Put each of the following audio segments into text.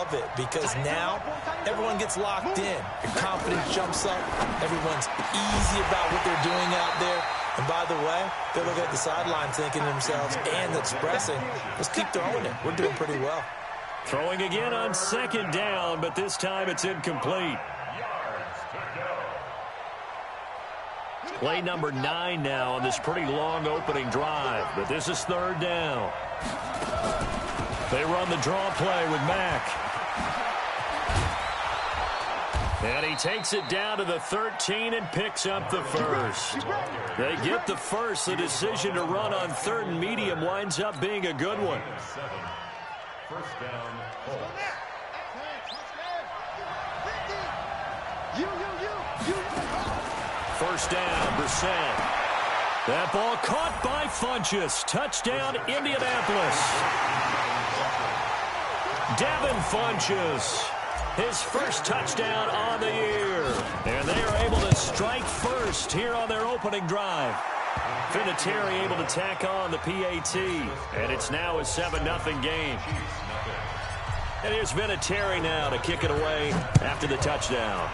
love it because now everyone gets locked in. Your confidence jumps up. Everyone's easy about what they're doing out there. And by the way, they're looking at the sideline thinking to themselves and expressing, let's keep throwing it. We're doing pretty well. Throwing again on second down, but this time it's incomplete. Play number 9 now on this pretty long opening drive, but this is third down. They run the draw play with Mack. And he takes it down to the 13 and picks up the first. They get the first. The decision to run on third and medium winds up being a good one. First down. First down, Brissett. That ball caught by Funchess. Touchdown, Indianapolis. Devin Funchess, his first touchdown on the year. And they are able to strike first here on their opening drive. Vinatieri able to tack on the PAT. And it's now a 7-0 game. And here's Vinatieri now to kick it away after the touchdown.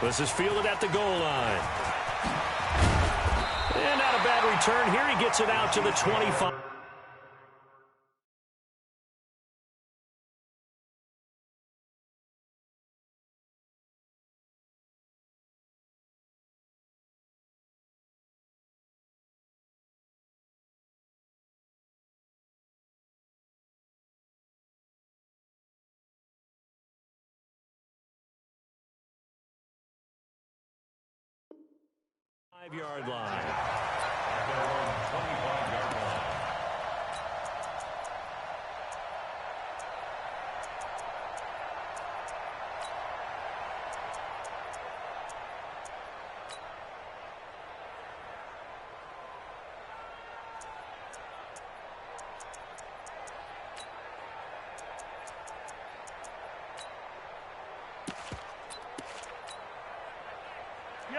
This is fielded at the goal line. And not a bad return here. He gets it out to the 25. Yard line.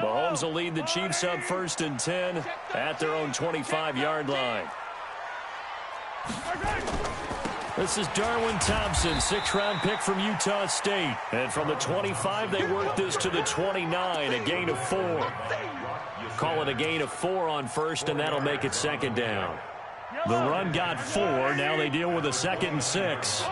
Mahomes will lead the Chiefs up 1st and 10 at their own 25-yard line. This is Darwin Thompson, 6th-round pick from Utah State. And from the 25, they work this to the 29, a gain of 4. Call it a gain of 4 on first, and that'll make it second down. The run got 4. Now they deal with a 2nd and 6.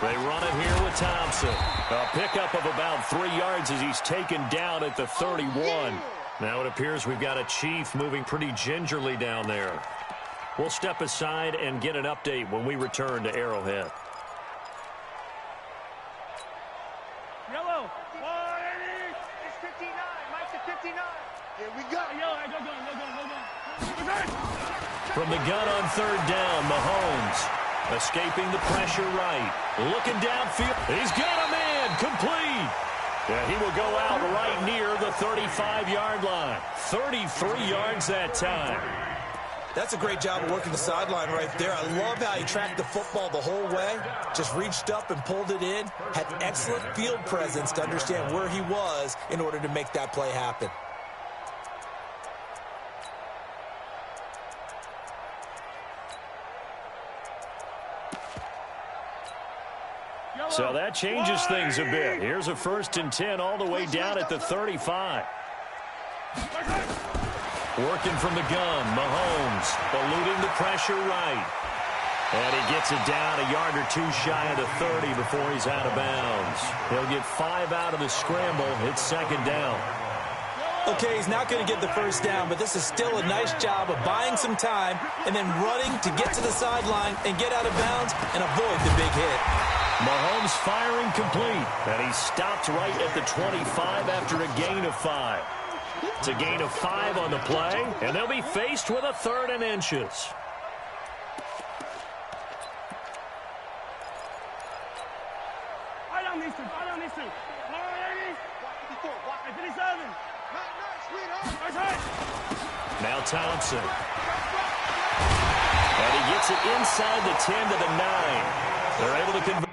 They run it here with Thompson. A pickup of about 3 yards as he's taken down at the 31. Now it appears we've got a Chief moving pretty gingerly down there. We'll step aside and get an update when we return to Arrowhead. Yellow. It's 59. Mike's at 59. Here we go. Yellow. Go. From the gun on third down, Mahomes. Escaping the pressure right. Looking downfield. He's got a man. Complete. Yeah, he will go out right near the 35-yard line. 33 yards that time. That's a great job of working the sideline right there. I love how he tracked the football the whole way. Just reached up and pulled it in. Had excellent field presence to understand where he was in order to make that play happen. So that changes things a bit. Here's a 1st and 10 all the way down at the 35. Working from the gun, Mahomes eluding the pressure right. And he gets it down a yard or 2 shy of the 30 before he's out of bounds. He'll get 5 out of the scramble. It's second down. Okay, he's not going to get the first down, but this is still a nice job of buying some time and then running to get to the sideline and get out of bounds and avoid the big hit. Mahomes firing complete, and he stopped right at the 25 after a gain of 5. It's a gain of 5 on the play, and they'll be faced with a 3rd and inches. I don't need to. Now Thompson. And he gets it inside the 10 to the 9. They're able to convert.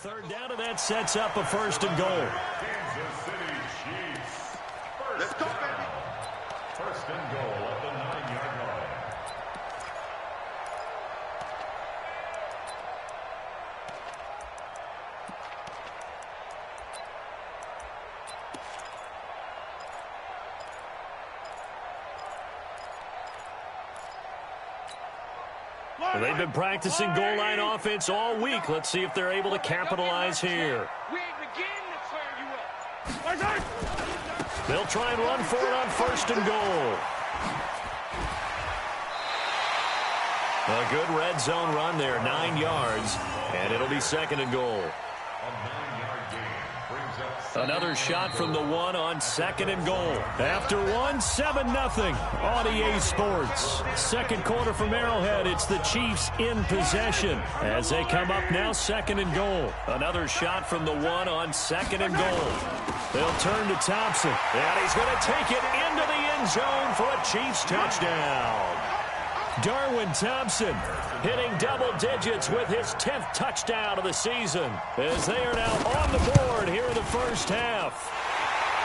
third down, and that sets up a 1st and goal. Kansas City Chiefs. Let's go, baby. 1st and goal at the 9-yard line. They've been practicing goal line offense all week. Let's see if they're able to capitalize here. They'll try and run for it on 1st and goal. A good red zone run there, 9 yards, and it'll be 2nd and goal. Another shot from the 1 on 2nd and goal. After 1, 7-0 on EA Sports. 2nd quarter from Arrowhead. It's the Chiefs in possession as they come up now 2nd and goal. Another shot from the 1 on 2nd and goal. They'll turn to Thompson, and he's going to take it into the end zone for a Chiefs touchdown. Darwin Thompson hitting double digits with his 10th touchdown of the season as they are now on the board here in the first half.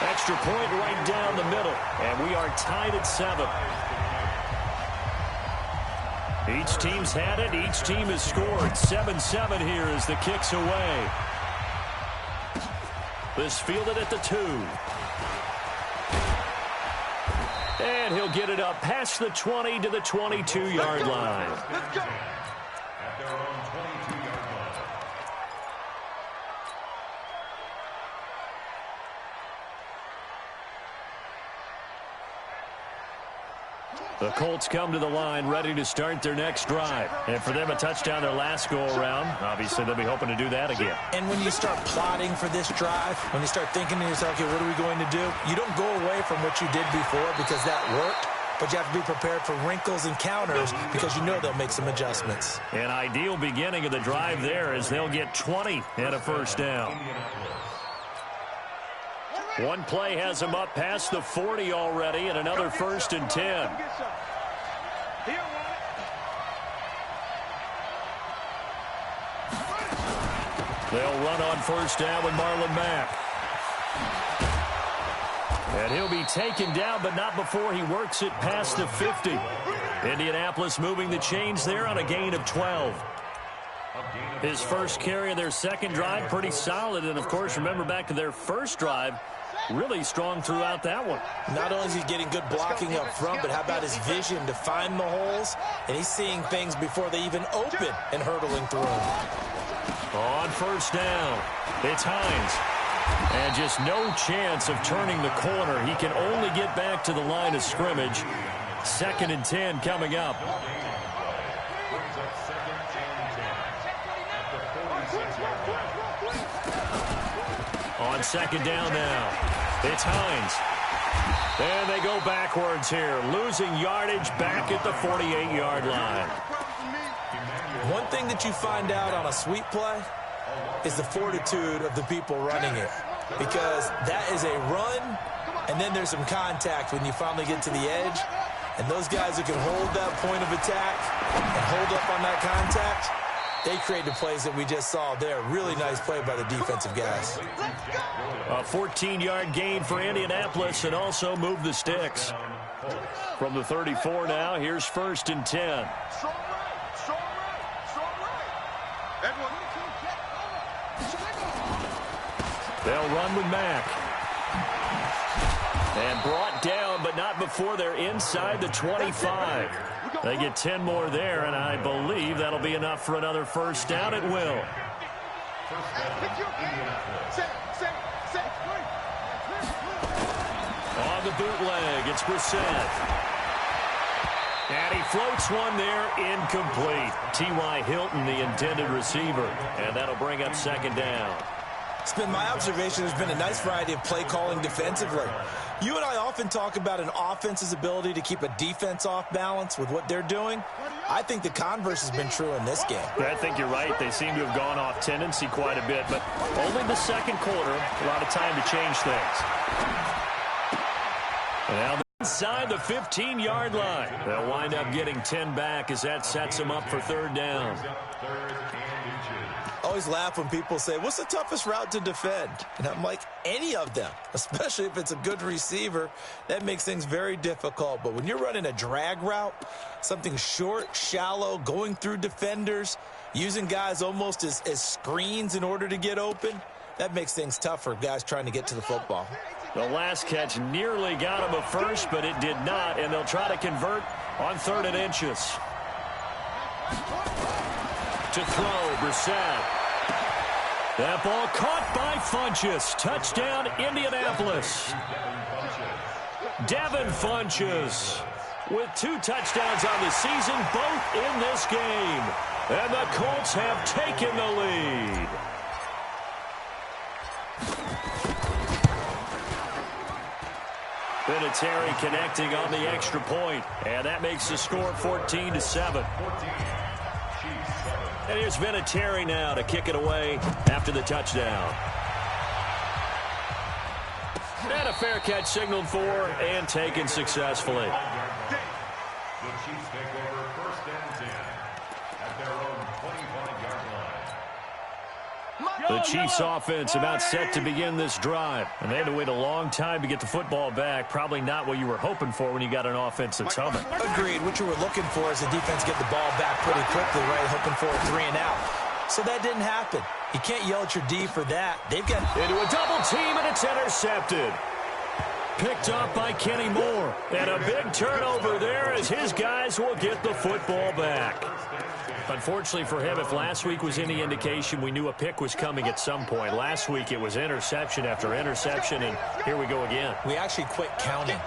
Extra point right down the middle, and we are tied at 7. Each team's had it. Each team has scored. 7-7 here as the kick's away. This fielded at the 2. And he'll get it up past the 20 to the 22-yard line. Let's go. At their own 22-yard line. The Colts come to the line ready to start their next drive. And for them, a touchdown their last go-around. Obviously, they'll be hoping to do that again. And when you start plotting for this drive, when you start thinking to yourself, okay, what are we going to do? You don't go away from what you did before because that worked, but you have to be prepared for wrinkles and counters because you know they'll make some adjustments. An ideal beginning of the drive there as they'll get 20 and a 1st down. One play has them up past the 40 already, and another 1st and 10. They'll run on 1st down with Marlon Mack. And he'll be taken down, but not before he works it past the 50. Indianapolis moving the chains there on a gain of 12. His first carry of their 2nd drive, pretty solid. And, of course, remember back to their 1st drive, really strong throughout that one. Not only is he getting good blocking up front, but how about his vision to find the holes? And he's seeing things before they even open and hurtling through them. On 1st down, it's Hines. And just no chance of turning the corner. He can only get back to the line of scrimmage. 2nd and 10 coming up. On 2nd down now, it's Hines. And they go backwards here, losing yardage back at the 48-yard line. One thing that you find out on a sweep play is the fortitude of the people running it, because that is a run, and then there's some contact when you finally get to the edge, and those guys who can hold that point of attack and hold up on that contact, they create the plays that we just saw there. Really nice play by the defensive guys. A 14-yard gain for Indianapolis and also move the sticks. From the 34 now, here's 1st and 10. They'll run with Mack. And brought down, but not before they're inside the 25. They get 10 more there, and I believe that'll be enough for another 1st down. It will. On the bootleg, it's Brissett. And he floats one there, incomplete. T.Y. Hilton, the intended receiver. And that'll bring up 2nd down. It's been my observation there's been a nice variety of play calling defensively. You and I often talk about an offense's ability to keep a defense off balance with what they're doing. I think the converse has been true in this game. I think you're right. They seem to have gone off tendency quite a bit, but only the 2nd quarter, a lot of time to change things. And now inside the 15-yard line. They'll wind up getting 10 back as that sets them up for 3rd down. Oh, always laugh when people say, what's the toughest route to defend? And I'm like, any of them, especially if it's a good receiver. That makes things very difficult. But when you're running a drag route, something short, shallow, going through defenders, using guys almost as screens in order to get open, that makes things tough for guys trying to get to the football. The last catch nearly got him a first, but it did not, and they'll try to convert on 3rd and inches. To throw, Brissett. That ball caught by Funchess. Touchdown, Indianapolis. Devin Funchess with 2 touchdowns on the season, both in this game. And the Colts have taken the lead. Vinatieri connecting on the extra point, and that makes the score 14-7. And here's Vinatieri now to kick it away after the touchdown. And a fair catch signaled for and taken successfully. The Chiefs take over 1st and 10 at their own 25-yard line. The Chiefs offense about set to begin this drive. And they had to wait a long time to get the football back. Probably not what you were hoping for when you got an offense that's humming. Agreed. What you were looking for is the defense get the ball back pretty quickly, right? Hoping for a 3 and out. So that didn't happen. You can't yell at your D for that. They've got into a double team, and it's intercepted. Picked up by Kenny Moore. And a big turnover there as his guys will get the football back. Unfortunately for him, if last week was any indication, we knew a pick was coming at some point. Last week it was interception after interception, and here we go again. We actually quit counting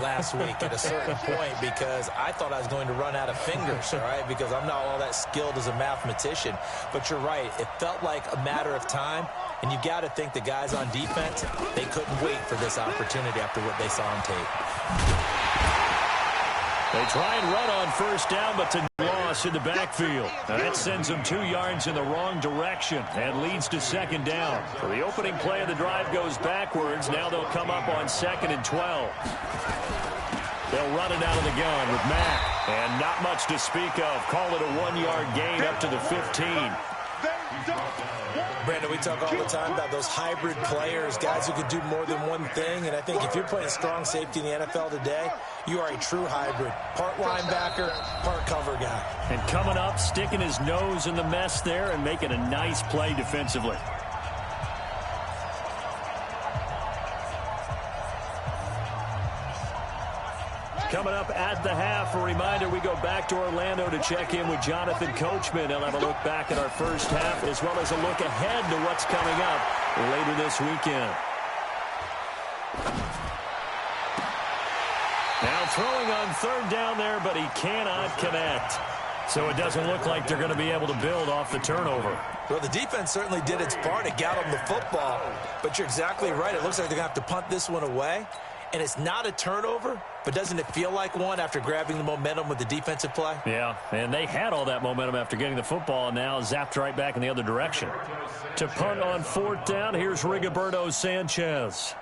last week at a certain point because I thought I was going to run out of fingers, all right, because I'm not all that skilled as a mathematician. But you're right. It felt like a matter of time, and you got to think the guys on defense, they couldn't wait for this opportunity after what they saw on tape. They try and run on 1st down, but to loss in the backfield. Now that sends them 2 yards in the wrong direction and leads to 2nd down. So the opening play of the drive goes backwards. Now they'll come up on 2nd and 12. They'll run it out of the gun with Mack. And not much to speak of. Call it a 1-yard gain up to the 15. Brandon, we talk all the time about those hybrid players, guys who can do more than one thing. And I think if you're playing strong safety in the NFL today, you are a true hybrid. Part linebacker, part cover guy. And coming up, sticking his nose in the mess there and making a nice play defensively. Coming up at the half, a reminder, we go back to Orlando to check in with Jonathan Coachman. He'll have a look back at our first half as well as a look ahead to what's coming up later this weekend. Now throwing on 3rd down there, but he cannot connect. So it doesn't look like they're going to be able to build off the turnover. Well, the defense certainly did its part. It got them the football. But you're exactly right. It looks like they're going to have to punt this one away. And it's not a turnover, but doesn't it feel like one after grabbing the momentum with the defensive play? Yeah, and they had all that momentum after getting the football and now zapped right back in the other direction. To punt on 4th down, here's Rigoberto Sanchez.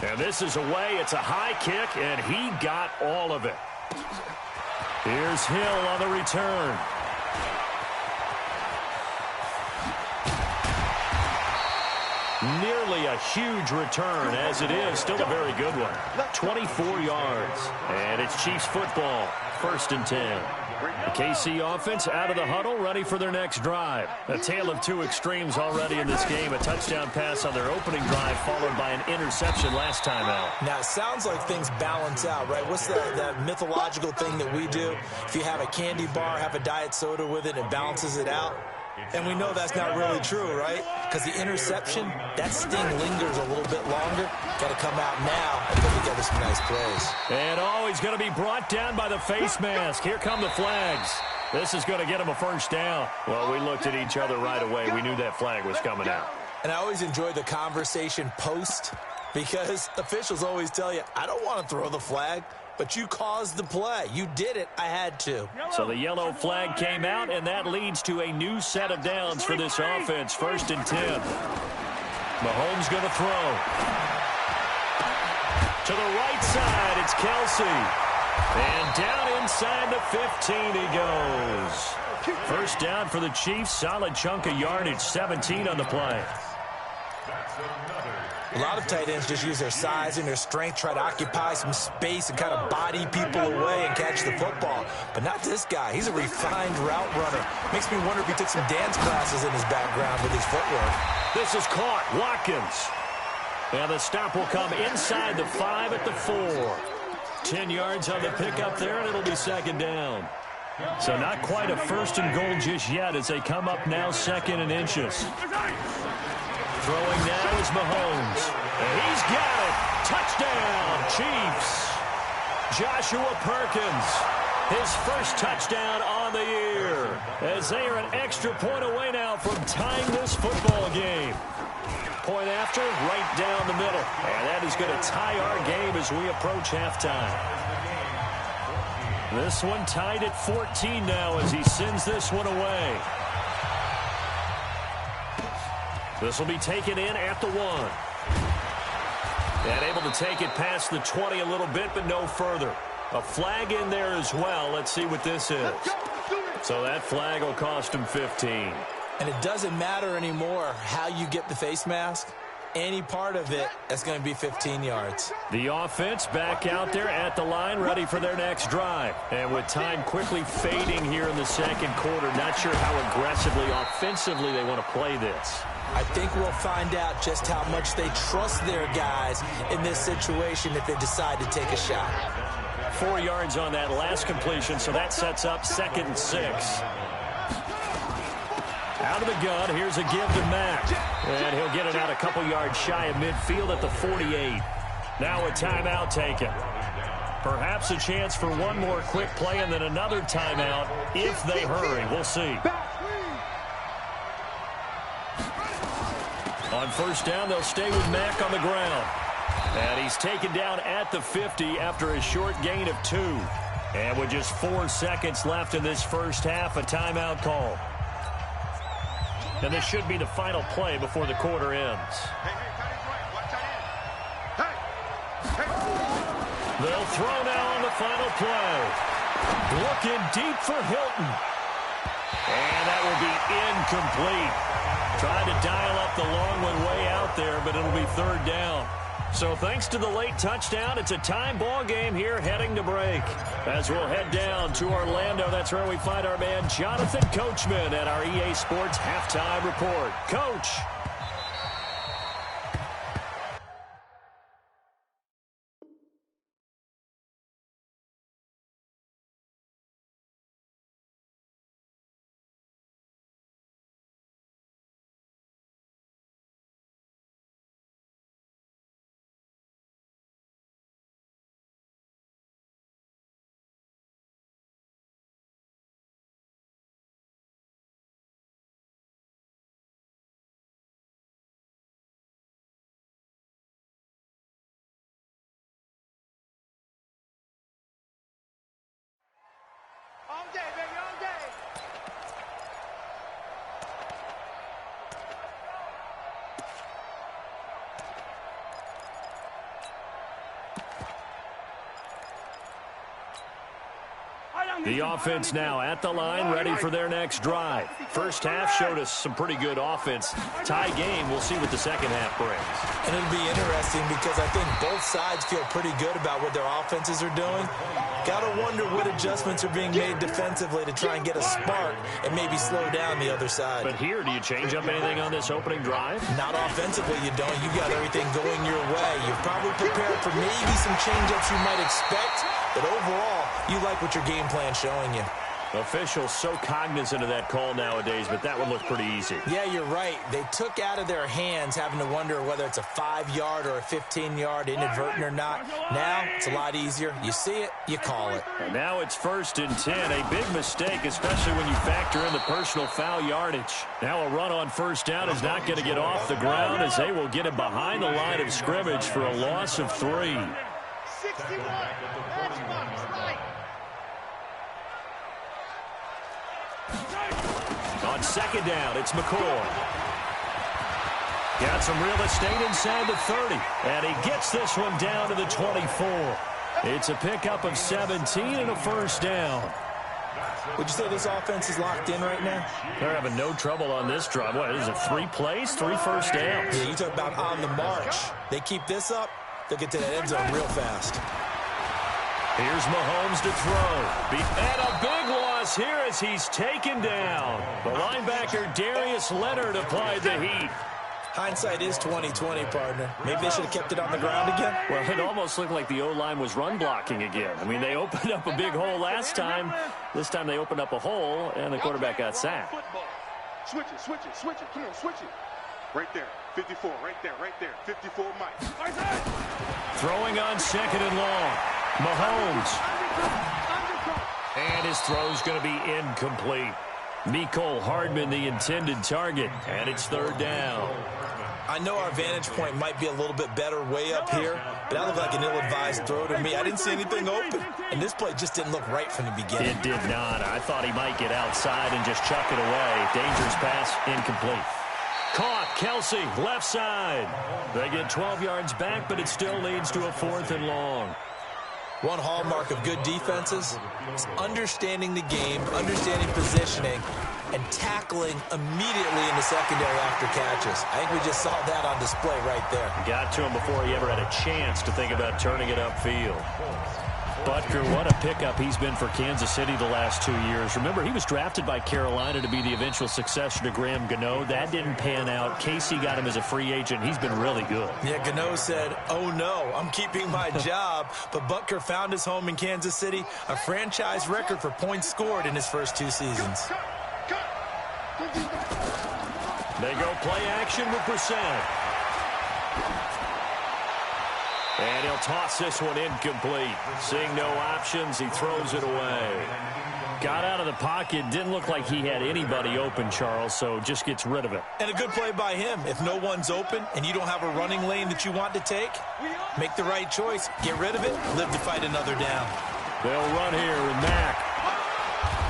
And this is away. It's a high kick, and he got all of it. Here's Hill on the return. Nearly a huge return, as it is. Still a very good one. 24 yards. And it's Chiefs football. 1st and 10. The KC offense out of the huddle, ready for their next drive. A tale of 2 extremes already in this game. A touchdown pass on their opening drive, followed by an interception last time out. Now, it sounds like things balance out, right? What's that mythological thing that we do? If you have a candy bar, have a diet soda with it, and it balances it out. And we know that's not really true, right? Because the interception, that sting lingers a little bit longer. Got to come out now and put together some nice plays. And he's going to be brought down by the face mask. Here come the flags. This is going to get him a 1st down. Well, we looked at each other right away. We knew that flag was coming out. And I always enjoy the conversation post because officials always tell you, I don't want to throw the flag. But you caused the play. You did it. I had to. So the yellow flag came out, and that leads to a new set of downs for this offense. 1st and 10. Mahomes going to throw. To the right side, it's Kelsey. And down inside the 15 he goes. First down for the Chiefs. Solid chunk of yardage, 17 on the play. A lot of tight ends just use their size and their strength, try to occupy some space and kind of body people away and catch the football. But not this guy. He's a refined route runner. Makes me wonder if he took some dance classes in his background with his footwork. This is caught. Watkins. And the stop will come inside the 5 at the 4. 10 yards on the pickup there, and it'll be second down. So not quite a first and goal just yet as they come up now second and inches. Throwing now is Mahomes. And he's got it. Touchdown, Chiefs. Joshua Perkins. His first touchdown on the year. As they are an extra point away now from tying this football game. Point after, right down the middle. And that is going to tie our game as we approach halftime. This one tied at 14 now as he sends this one away. This will be taken in at the 1. And able to take it past the 20 a little bit, but no further. A flag in there as well. Let's see what this is. So that flag will cost him 15. And it doesn't matter anymore how you get the face mask. Any part of it, that's going to be 15 yards. The offense back out there at the line, ready for their next drive. And with time quickly fading here in the second quarter, not sure how aggressively, offensively they want to play this. I think we'll find out just how much they trust their guys in this situation if they decide to take a shot. 4 yards on that last completion, so that sets up 2nd and 6. Out of the gun, here's a give to Mack. And he'll get it out a couple yards shy of midfield at the 48. Now a timeout taken. Perhaps a chance for one more quick play and then another timeout if they hurry. We'll see. On first down, they'll stay with Mack on the ground. And he's taken down at the 50 after a short gain of 2. And with just 4 seconds left in this first half, a timeout call. And this should be the final play before the quarter ends. They'll throw now on the final play. Looking deep for Hilton. And that will be incomplete. Trying to dial up the long one way out there, but it'll be 3rd down. So thanks to the late touchdown, it's a time ball game here heading to break. As we'll head down to Orlando, that's where we find our man Jonathan Coachman at our EA Sports Halftime Report. Coach. All day, baby, all day. The offense now at the line, ready for their next drive. First half showed us some pretty good offense. Tie game, we'll see what the second half brings. And it'll be interesting because I think both sides feel pretty good about what their offenses are doing. Got to wonder what adjustments are being made defensively to try and get a spark and maybe slow down the other side. But here, do you change up anything on this opening drive? Not offensively, you don't. You got everything going your way. You've probably prepared for maybe some change-ups you might expect, but overall, you like what your game plan's showing you. Officials so cognizant of that call nowadays, but that one looked pretty easy. Yeah, you're right. They took out of their hands having to wonder whether it's a 5-yard or a 15-yard inadvertent or not. Now, it's a lot easier. You see it, you call it. And now it's 1st and 10. A big mistake, especially when you factor in the personal foul yardage. Now a run on first down is not going to get off the ground as they will get it behind the line of scrimmage for a loss of 3. 61. Right. On second down, it's McCoy. Got some real estate inside the 30. And he gets this one down to the 24. It's a pickup of 17 and a first down. Would you say this offense is locked in right now? They're having no trouble on this drive. What is it, 3 plays, 3 first downs? Yeah, you talk about on the march. They keep this up, they'll get to that end zone real fast. Here's Mahomes to throw. And a big loss here as he's taken down. The linebacker Darius Leonard applied the heat. Hindsight is 20/20, partner. Maybe they should have kept it on the ground again. Well, it almost looked like the O-line was run blocking again. I mean, they opened up a big hole last time. This time they opened up a hole, and the quarterback got sacked. Switch it, switch it, switch it. Come on, switch it. Right there. 54, right there, right there. 54, Mike. Throwing on 2nd and long. Mahomes. And his throw's going to be incomplete. Mecole Hardman, the intended target, and it's 3rd down. I know our vantage point might be a little bit better way up here, but that looked like an ill-advised throw to me. I didn't see anything open, and this play just didn't look right from the beginning. It did not. I thought he might get outside and just chuck it away. Dangerous pass, incomplete. Caught, Kelsey, left side. They get 12 yards back, but it still leads to a 4th and long. One hallmark of good defenses is understanding the game, understanding positioning, and tackling immediately in the secondary after catches. I think we just saw that on display right there. Got to him before he ever had a chance to think about turning it upfield. Butker, what a pickup he's been for Kansas City the last 2 years. Remember, he was drafted by Carolina to be the eventual successor to Graham Gano. That didn't pan out. Casey got him as a free agent. He's been really good. Yeah, Gano said, oh no, I'm keeping my job. But Butker found his home in Kansas City, a franchise record for points scored in his first 2 seasons. They go play action with Brissett. And he'll toss this one incomplete. Seeing no options, he throws it away. Got out of the pocket. Didn't look like he had anybody open, Charles, so just gets rid of it. And a good play by him. If no one's open and you don't have a running lane that you want to take, make the right choice. Get rid of it. Live to fight another down. They'll run here with Mack.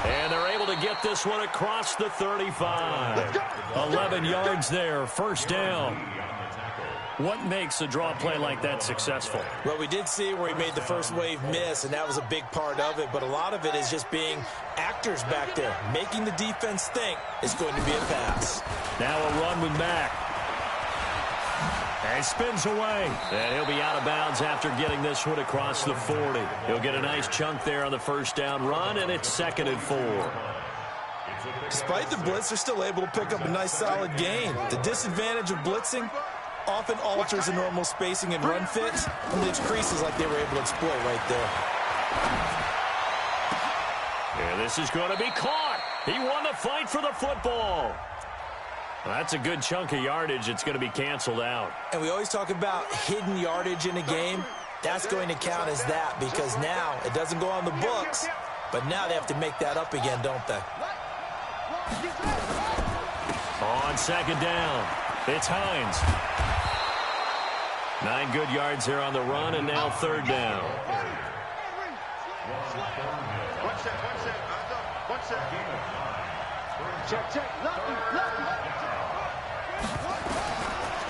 And they're able to get this one across the 35. 11 yards there, first down. What makes a draw play like that successful? Well, we did see where he made the first wave miss, and that was a big part of it. But a lot of it is just being actors back there, making the defense think it's going to be a pass. Now a run with Mack. And spins away. And he'll be out of bounds after getting this one across the 40. He'll get a nice chunk there on the first down run, and it's 2nd and 4. Despite the blitz, they're still able to pick up a nice solid gain. The disadvantage of blitzing often alters the normal spacing and run fits and leaves creases like they were able to exploit right there. And this is going to be caught. He won the fight for the football. Well, that's a good chunk of yardage. It's going to be canceled out. And we always talk about hidden yardage in a game. That's going to count as that because now it doesn't go on the books, but now they have to make that up again, don't they? On 2nd down, it's Hines. 9 good yards here on the run, and now 3rd down.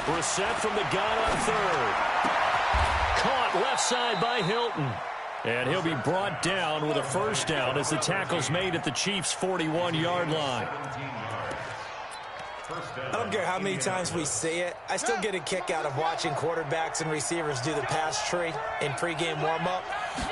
Brissett from the gun on 3rd. Caught left side by Hilton. And he'll be brought down with a first down as the tackle's made at the Chiefs' 41-yard line. I don't care how many times we say it, I still get a kick out of watching quarterbacks and receivers do the pass tree in pregame warm-up.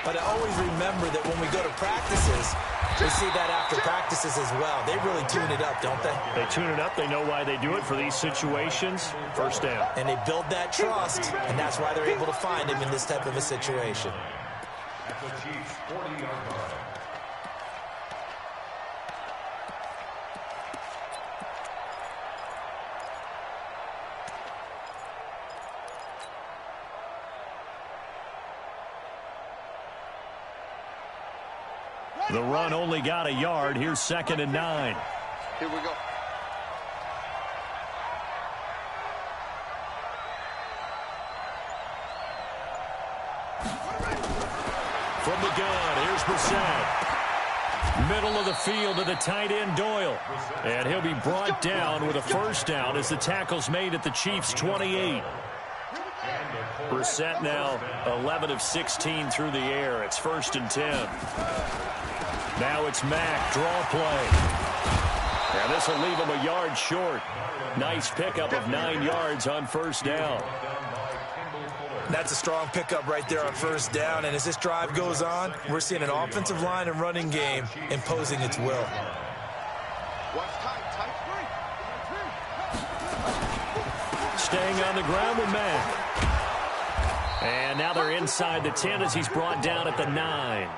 But I always remember that when we go to practices, we see that after practices as well. They really tune it up, don't they? They tune it up. They know why they do it for these situations. First down. And they build that trust, and that's why they're able to find him in this type of a situation. The Chiefs' 40-yard line. The run only got a yard. Here's 2nd and 9. Here we go. From the gun, here's Brissett. Middle of the field to the tight end, Doyle. And he'll be brought down with a first down as the tackle's made at the Chiefs' 28. Brissett now 11 of 16 through the air. It's 1st and 10. Now it's Mack. Draw play. And this will leave him a yard short. Nice pickup of 9 yards on first down. That's a strong pickup right there on first down. And as this drive goes on, we're seeing an offensive line and running game imposing its will. Staying on the ground with Mack. And now they're inside the 10 as he's brought down at the 9.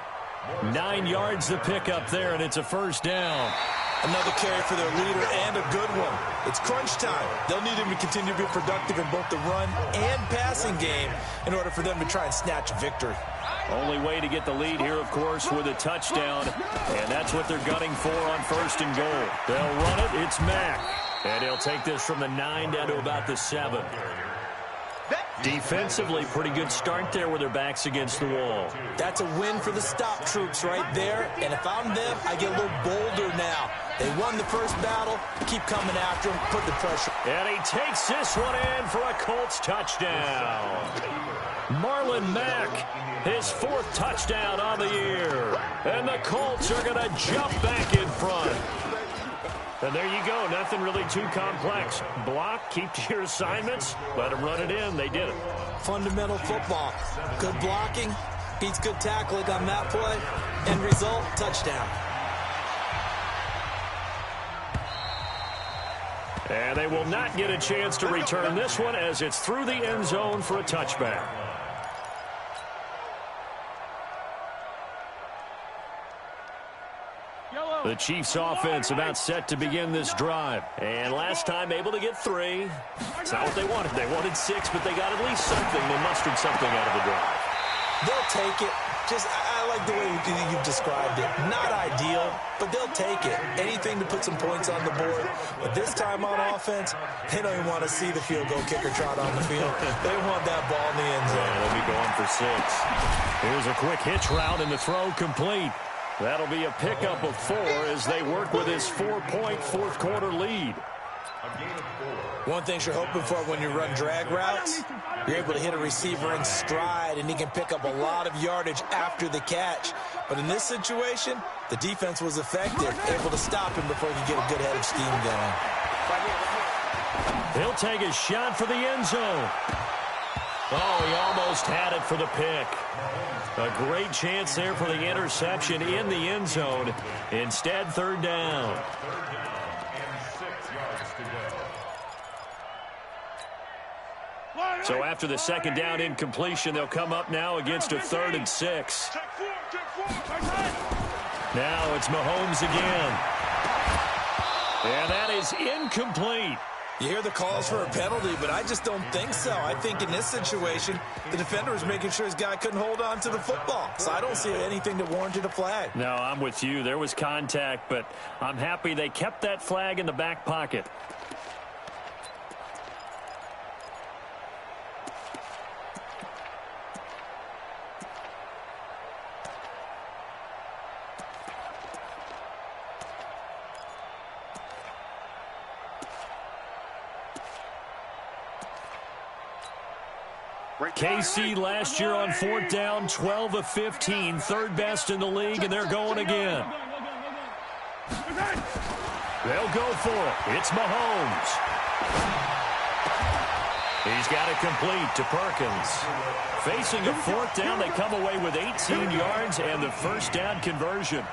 9 yards the pickup there, and it's a first down. Another carry for their leader and a good one. It's crunch time. They'll need him to continue to be productive in both the run and passing game in order for them to try and snatch a victory. Only way to get the lead here, of course, with a touchdown, and that's what they're gunning for on 1st and goal. They'll run it. It's Mack, and he'll take this from the 9 down to about the 7. Defensively, pretty good start there with their backs against the wall. That's a win for the stop troops right there, and if I'm them, I get a little bolder now. They won the first battle, keep coming after him, put the pressure. And he takes this one in for a Colts touchdown. Marlon Mack, his 4th touchdown on the year. And the Colts are going to jump back in front. And there you go. Nothing really too complex. Block, keep to your assignments, let them run it in. They did it. Fundamental football. Good blocking, beats good tackling on that play. End result, touchdown. And they will not get a chance to return this one as it's through the end zone for a touchback. The Chiefs offense about set to begin this drive. And last time able to get 3. It's not what they wanted. They wanted 6, but they got at least something. They mustered something out of the drive. They'll take it. I like the way you've described it. Not ideal, but they'll take it. Anything to put some points on the board. But this time on offense, they don't even want to see the field goal kicker trot on the field. They want that ball in the end zone. Yeah, they'll be going for 6. Here's a quick hitch route and the throw complete. That'll be a pickup of 4 as they work with his 4-point fourth-quarter lead. One thing you're hoping for when you run drag routes, you're able to hit a receiver in stride, and he can pick up a lot of yardage after the catch. But in this situation, the defense was effective, able to stop him before he could get a good head of steam going. He'll take a shot for the end zone. Oh, he almost had it for the pick. A great chance there for the interception in the end zone. Instead, 3rd down. So after the 2nd down incompletion, they'll come up now against a 3rd and 6. Now it's Mahomes again. And that is incomplete. You hear the calls for a penalty, but I just don't think so. I think in this situation, the defender was making sure his guy couldn't hold on to the football. So I don't see anything that warranted a flag. No, I'm with you. There was contact, but I'm happy they kept that flag in the back pocket. KC last year on 4th down, 12 of 15, 3rd best in the league, and they're going again. They'll go for it. It's Mahomes. He's got it complete to Perkins. Facing a 4th down, they come away with 18 yards and the first down conversion.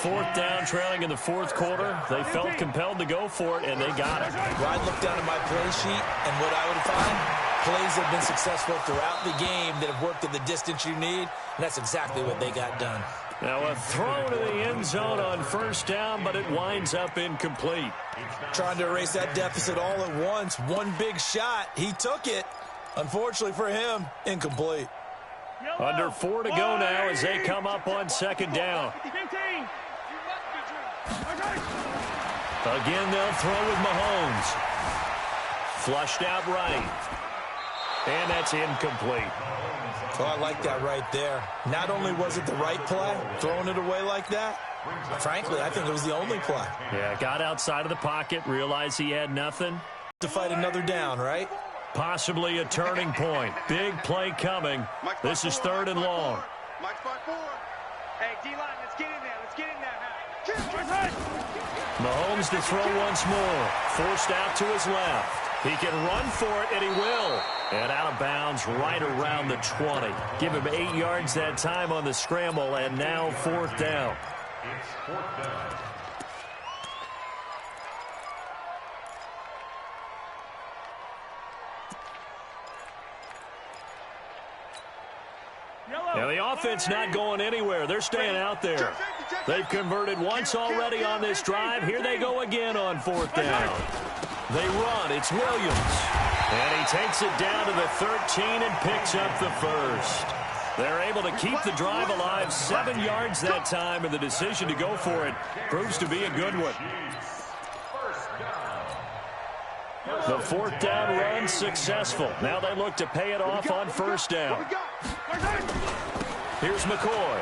4th down, trailing in the 4th quarter. They felt compelled to go for it, and they got it. Well, I'd look down at my play sheet, and what I would find, plays have been successful throughout the game that have worked at the distance you need, and that's exactly what they got done. Now a throw to the end zone on 1st down, but it winds up incomplete. Trying to erase that deficit all at once. One big shot. He took it. Unfortunately for him, incomplete. Under 4 to go now as they come up on 2nd down. Again, they'll throw with Mahomes. Flushed out right. And that's incomplete. Oh, I like that right there. Not only was it the right play, throwing it away like that, frankly, I think it was the only play. Yeah, got outside of the pocket, realized he had nothing. To fight another down, right? Possibly a turning point. Big play coming. This is 3rd and long. Mike spot 4. Hey, D-line, let's get in there. Let's get in there. Mahomes to throw once more. Forced out to his left. He can run for it, and he will. And out of bounds right around the 20. Give him 8 yards that time on the scramble, and now 4th down. It's 4th down. Now the offense not going anywhere. They're staying out there. They've converted once already on this drive. Here they go again on 4th down. They run. It's Williams. And he takes it down to the 13 and picks up the first. They're able to keep the drive alive. 7 yards that time, and the decision to go for it proves to be a good one. The 4th down run successful. Now they look to pay it off on 1st down. Here's McCoy.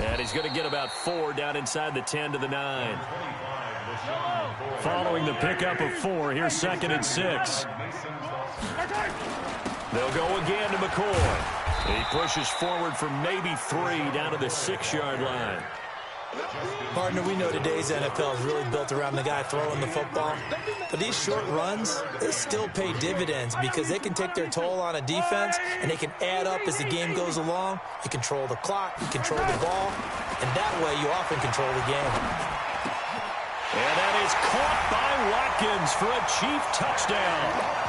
And he's going to get about 4 down inside the 10 to the 9. Following the pickup of 4, here's 2nd and 6. They'll go again to McCoy. He pushes forward for maybe 3 down to the 6-yard line. Partner, we know today's NFL is really built around the guy throwing the football. But these short runs, they still pay dividends because they can take their toll on a defense and they can add up as the game goes along. You control the clock, you control the ball, and that way you often control the game. And that is caught by Watkins for a Chief touchdown.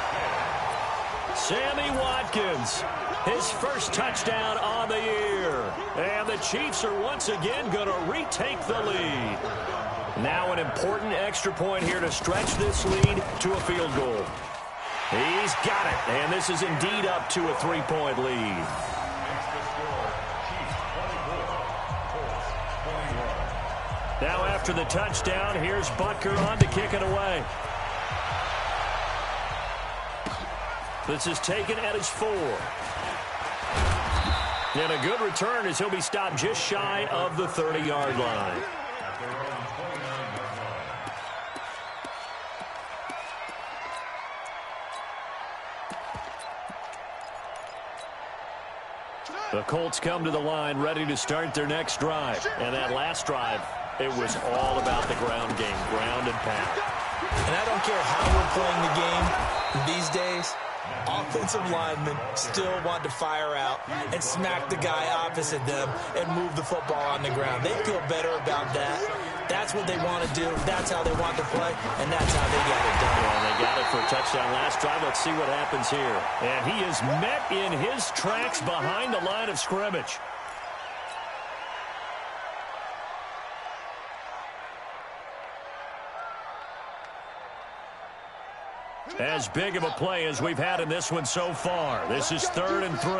Sammy Watkins, his first touchdown on the year. And the Chiefs are once again going to retake the lead. Now an important extra point here to stretch this lead to a field goal. He's got it, and this is indeed up to a 3-point lead. Now after the touchdown, here's Butker on to kick it away. This is taken at his 4. And a good return as he'll be stopped just shy of the 30-yard line. The Colts come to the line ready to start their next drive. And that last drive, it was all about the ground game, ground and pound. And I don't care how we're playing the game these days, offensive linemen still want to fire out and smack the guy opposite them and move the football on the ground. They feel better about that. That's what they want to do. That's how they want to play, and that's how they got it done. Well, they got it for a touchdown last drive. Let's see what happens here. And he is met in his tracks behind the line of scrimmage. As big of a play as we've had in this one so far. This is 3rd and 3.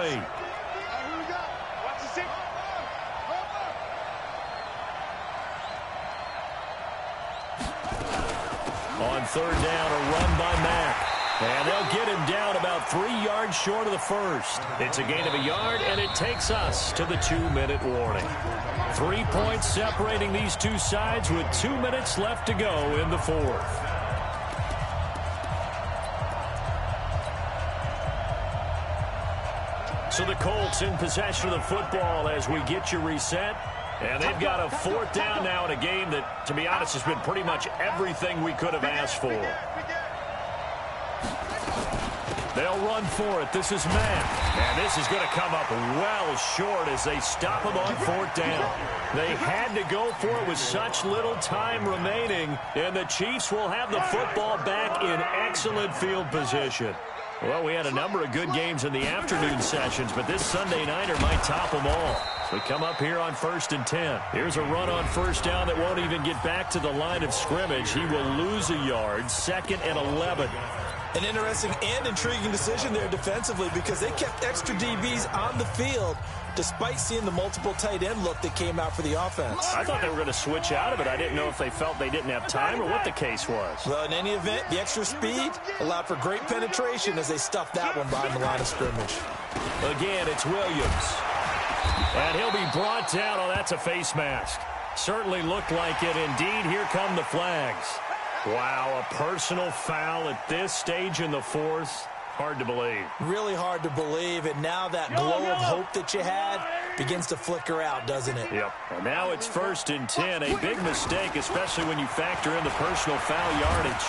On 3rd down, a run by Mack. And they'll get him down about 3 yards short of the first. It's a gain of a yard, and it takes us to the 2-minute warning. 3 points separating these two sides with 2 minutes left to go in the 4th. So the Colts in possession of the football as we get you reset. And they've got a 4th down now in a game that, to be honest, has been pretty much everything we could have asked for. They'll run for it. This is Mack. And this is going to come up well short as they stop him on 4th down. They had to go for it with such little time remaining. And the Chiefs will have the football back in excellent field position. Well, we had a number of good games in the afternoon sessions, but this Sunday nighter might top them all. So we come up here on 1st and 10. Here's a run on 1st down that won't even get back to the line of scrimmage. He will lose a yard. 2nd and 11. An interesting and intriguing decision there defensively because they kept extra DBs on the field despite seeing the multiple tight end look that came out for the offense. I thought they were going to switch out of it. I didn't know if they felt they didn't have time or what the case was. Well, in any event, the extra speed allowed for great penetration as they stuffed that one behind the line of scrimmage. Again, it's Williams. And he'll be brought down. Oh, that's a face mask. Certainly looked like it. Indeed, here come the flags. Wow, a personal foul at this stage in the fourth. Hard to believe. Really hard to believe, and now that glow of hope that you had begins to flicker out, doesn't it? Yep. And now it's 1st and 10. A big mistake, especially when you factor in the personal foul yardage.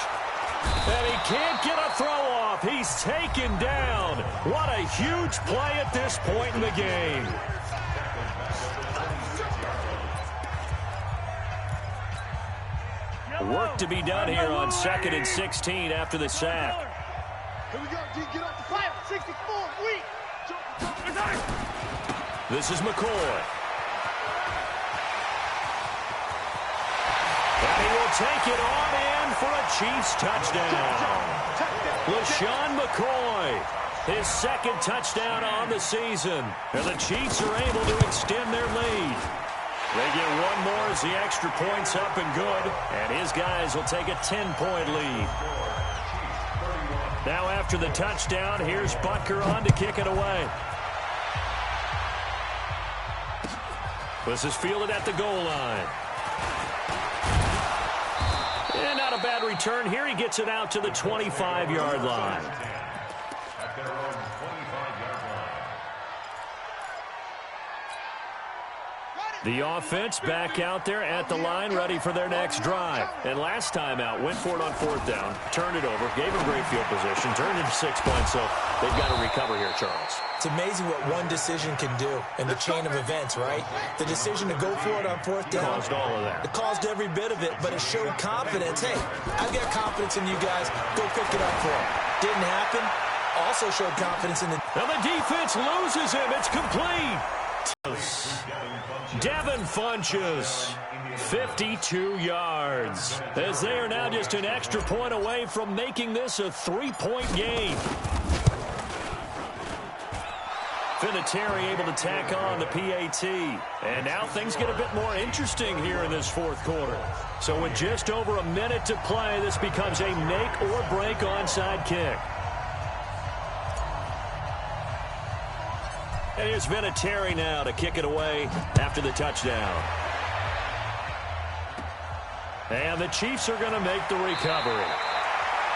And he can't get a throw off. He's taken down. What a huge play at this point in the game. Work to be done here on 2nd and 16 after the sack. Here we go, D. Get off the 5, 64, weak. This is McCoy. And he will take it on in for a Chiefs touchdown. LaShawn McCoy, his 2nd touchdown on the season. And the Chiefs are able to extend their lead. They get one more as the extra point's up and good. And his guys will take a 10-point lead. Now after the touchdown, here's Butker on to kick it away. This is fielded at the goal line. And not a bad return here. He gets it out to the 25-yard line. The offense back out there at the line, ready for their next drive. And last time out, went for it on 4th down, turned it over, gave them great field position, turned into 6 points, so they've got to recover here, Charles. It's amazing what one decision can do in the chain of events, right? The decision to go for it on 4th down. Caused all of that. It caused every bit of it, but it showed confidence. Hey, I've got confidence in you guys. Go pick it up for them. Didn't happen. Also showed confidence in the... Now the defense loses him. It's complete. Devin Funchess, 52 yards, as they are now just an extra point away from making this a 3-point game. Vinatieri able to tack on the PAT. And now things get a bit more interesting here in this 4th quarter. So with just over a minute to play, this becomes a make or break onside kick. And here's Vinatieri now to kick it away after the touchdown. And the Chiefs are going to make the recovery.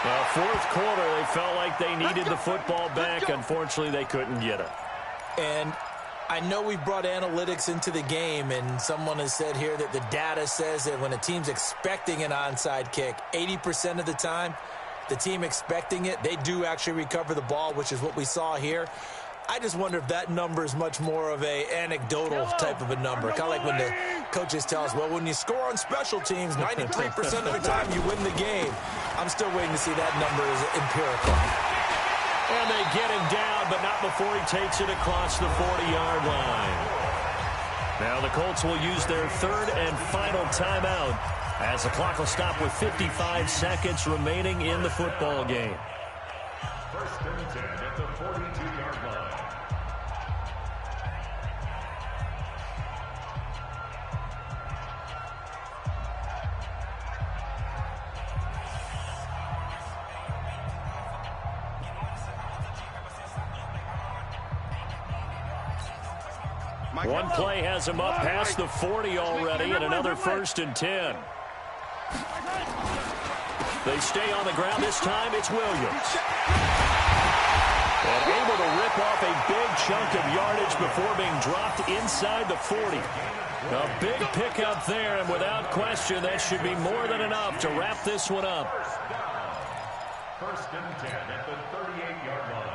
Now, 4th quarter, they felt like they needed the football back. Unfortunately, they couldn't get it. And I know we brought analytics into the game, and someone has said here that the data says that when a team's expecting an onside kick, 80% of the time, the team expecting it, they do actually recover the ball, which is what we saw here. I just wonder if that number is much more of a anecdotal type of a number. Kind of like when the coaches tell us, well, when you score on special teams, 93% of the time you win the game. I'm still waiting to see that number is empirical. And they get him down, but not before he takes it across the 40-yard line. Now the Colts will use their 3rd and final timeout as the clock will stop with 55 seconds remaining in the football game. 1st and 10 at the 42-yard line. One play has him up past the 40 already, and another 1st and 10. They stay on the ground. This time it's Williams. And able to rip off a big chunk of yardage before being dropped inside the 40. A big pickup there, and without question, that should be more than enough to wrap this one up. 1st and 10 at the 38-yard line.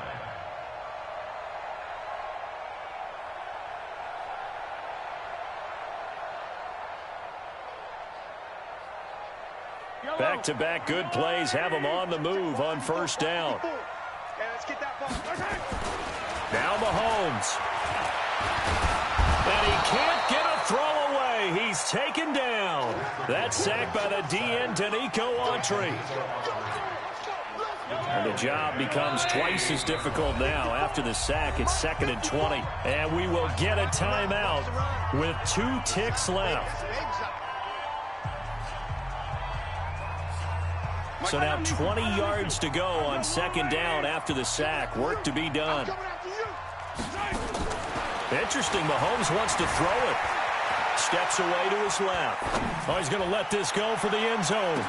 Back-to-back good plays have them on the move on 1st down. Now Mahomes. And he can't get a throw away. He's taken down. That's sacked by the DN, Danico Autry. And the job becomes twice as difficult now. After the sack, it's 2nd and 20. And we will get a timeout with 2 ticks left. So now 20 yards to go on 2nd down after the sack. Work to be done. Interesting. Mahomes wants to throw it. Steps away to his left. Oh, he's going to let this go for the end zone.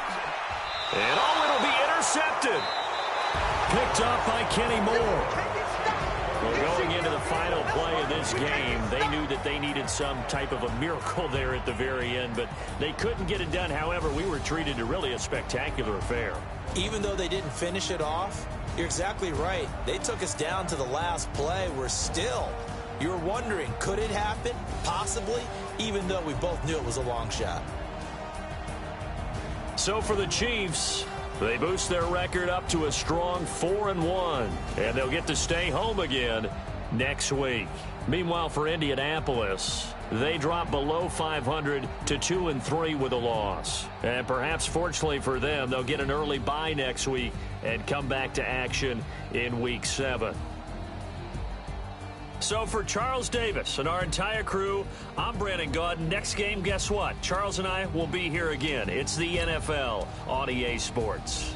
And it'll be intercepted. Picked up by Kenny Moore. Well, going into the final play of this game, they knew that they needed some type of a miracle there at the very end, but they couldn't get it done. However, we were treated to really a spectacular affair. Even though they didn't finish it off, you're exactly right. They took us down to the last play. You're wondering, could it happen? Possibly, even though we both knew it was a long shot. So for the Chiefs, they boost their record up to a strong 4-1, and they'll get to stay home again next week. Meanwhile, for Indianapolis, they drop below 500 to 2-3 with a loss. And perhaps fortunately for them, they'll get an early bye next week and come back to action in Week 7. So for Charles Davis and our entire crew, I'm Brandon Gaudin. Next game, guess what? Charles and I will be here again. It's the NFL on EA Sports.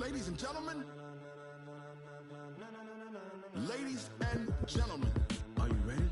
ladies and gentlemen. Ladies and gentlemen, are you ready?